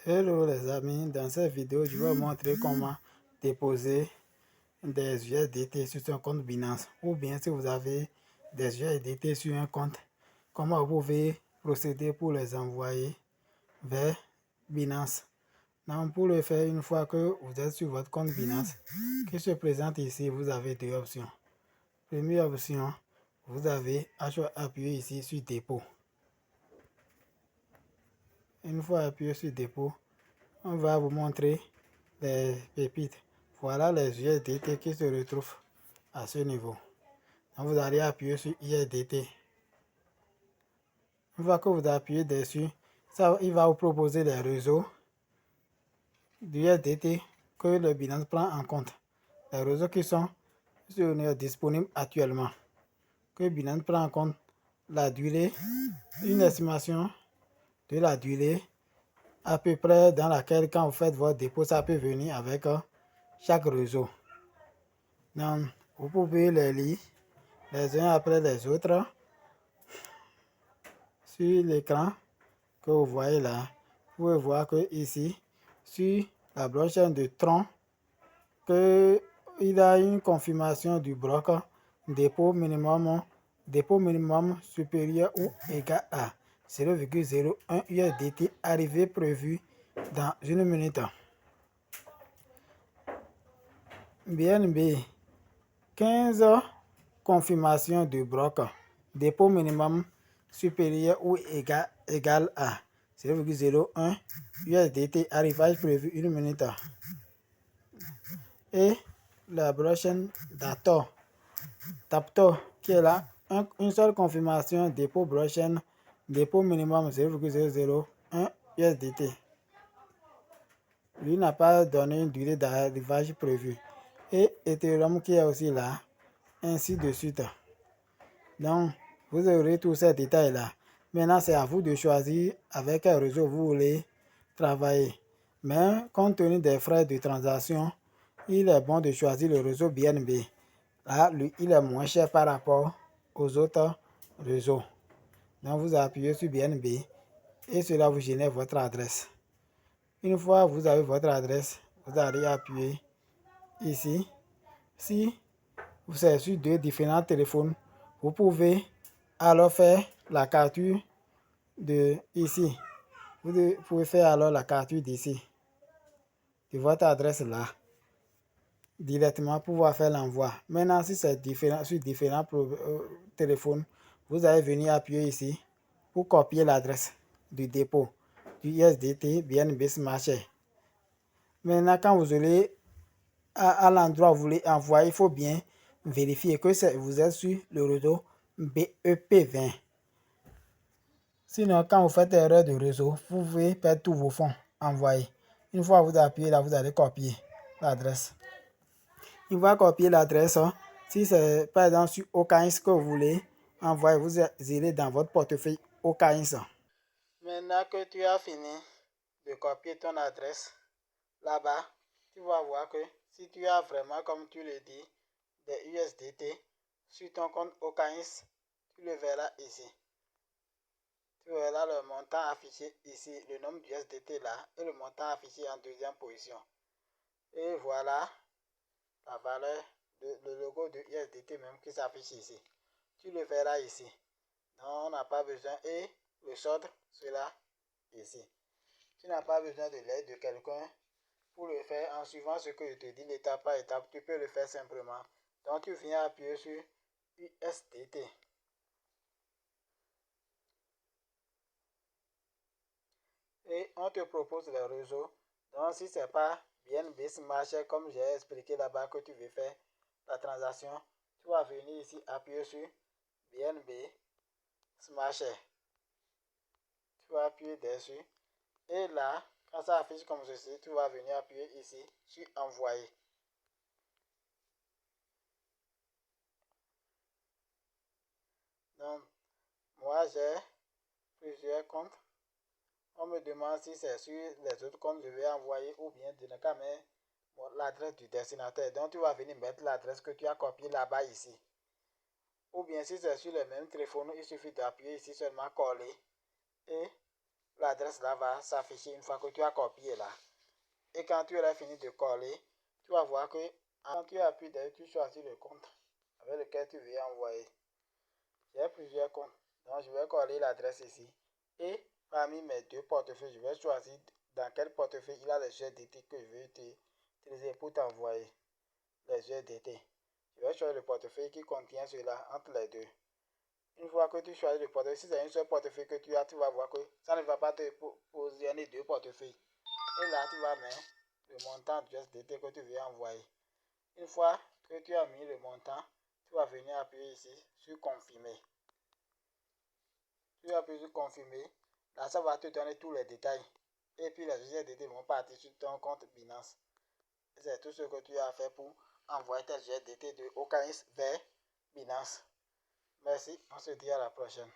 Hello les amis, dans cette vidéo, je vais vous montrer comment déposer des USDT sur un compte Binance. Ou bien si vous avez des USDT sur un compte, comment vous pouvez procéder pour les envoyer vers Binance. Donc pour le faire, une fois que vous êtes sur votre compte Binance, qui se présente ici, vous avez deux options. Première option, vous avez appuyé ici sur dépôt. Une fois appuyé sur dépôt, on va vous montrer les pépites. Voilà les USDT qui se retrouvent à ce niveau. Donc vous allez appuyer sur USDT. Une fois que vous appuyez dessus, il va vous proposer les réseaux d'USDT que le Binance prend en compte. Les réseaux qui sont disponibles actuellement. Que Binance prend en compte la durée, une estimation de la durée à peu près dans laquelle quand vous faites votre dépôt, ça peut venir avec chaque réseau. Donc, vous pouvez les lire les uns après les autres sur l'écran que vous voyez là. Vous pouvez voir que ici, sur la blockchain de Tron, il a une confirmation du bloc dépôt minimum supérieur ou égal à 0,01 USDT arrivé prévu dans une minute. BNB 15 confirmation de bloc dépôt minimum supérieur ou égal à 0,01 USDT arrivage prévu une minute. Et la blockchain Taptor qui est là, une seule confirmation dépôt blockchain dépôt minimum 0,001 USDT. Lui n'a pas donné une durée d'arrivage prévue. Et Ethereum qui est aussi là, ainsi de suite. Donc, vous aurez tous ces détails-là. Maintenant, c'est à vous de choisir avec quel réseau vous voulez travailler. Mais, compte tenu des frais de transaction, il est bon de choisir le réseau BNB. Là, lui, il est moins cher par rapport aux autres réseaux. Donc, vous appuyez sur BNB et cela vous génère votre adresse. Une fois que vous avez votre adresse, vous allez appuyer ici. Si vous êtes sur deux différents téléphones, vous pouvez alors faire la capture de ici. Vous pouvez faire alors la capture d'ici, de votre adresse là, directement pour pouvoir faire l'envoi. Maintenant, si c'est sur différents téléphones, vous allez venir appuyer ici pour copier l'adresse du dépôt du USDT BNB Smart Chain. Maintenant, quand vous allez à l'endroit où vous voulez envoyer, il faut bien vérifier que vous êtes sur le réseau BEP20. Sinon, quand vous faites erreur de réseau, vous pouvez perdre tous vos fonds envoyés. Une fois que vous appuyez là, vous allez copier l'adresse. Une fois copier l'adresse, si c'est par exemple sur OKX que vous voulez envoyer, vous irez dans votre portefeuille OKX. Maintenant que tu as fini de copier ton adresse là-bas, tu vas voir que si tu as vraiment, comme tu le dis, des USDT sur ton compte OKX, tu le verras ici. Tu verras le montant affiché ici, le nombre d'USDT là, et le montant affiché en deuxième position. Et voilà la valeur, le logo de USDT même qui s'affiche ici. Tu le verras ici. Donc on n'a pas besoin, et le solde sera ici. Tu n'as pas besoin de l'aide de quelqu'un pour le faire en suivant ce que je te dis l'étape par étape. Tu peux le faire simplement. Donc tu viens appuyer sur USDT. Et on te propose le réseau. Donc si ce n'est pas BNB Smart Chain comme j'ai expliqué là-bas que tu veux faire la transaction, tu vas venir ici appuyer sur BNB Smart Chain. Tu vas appuyer dessus. Et là, quand ça affiche comme ceci, tu vas venir appuyer ici sur envoyer. Donc, moi j'ai plusieurs comptes. On me demande si c'est sur les autres comptes que je vais envoyer ou bien de ne pas mettre l'adresse du destinataire. Donc tu vas venir mettre l'adresse que tu as copiée là-bas ici. Ou bien si c'est sur le même téléphone, il suffit d'appuyer ici seulement coller et l'adresse là va s'afficher une fois que tu as copié là. Et quand tu auras fini de coller, tu vas voir que quand tu appuies dessus, tu choisis le compte avec lequel tu veux envoyer. J'ai plusieurs comptes, donc je vais coller l'adresse ici. Et parmi mes deux portefeuilles, je vais choisir dans quel portefeuille il y a les USDT que je veux utiliser pour t'envoyer les USDT. Je vais choisir le portefeuille qui contient cela entre les deux. Une fois que tu choisis le portefeuille, si c'est un seul portefeuille que tu as, tu vas voir que ça ne va pas te positionner deux portefeuilles. Et là, tu vas mettre le montant de USDT que tu veux envoyer. Une fois que tu as mis le montant, tu vas venir appuyer ici sur confirmer. Tu appuies sur confirmer. Là, ça va te donner tous les détails. Et puis les USDT vont partir sur ton compte Binance. C'est tout ce que tu as fait pour envoyer tes USDT de OKX vers Binance. Merci, on se dit à la prochaine.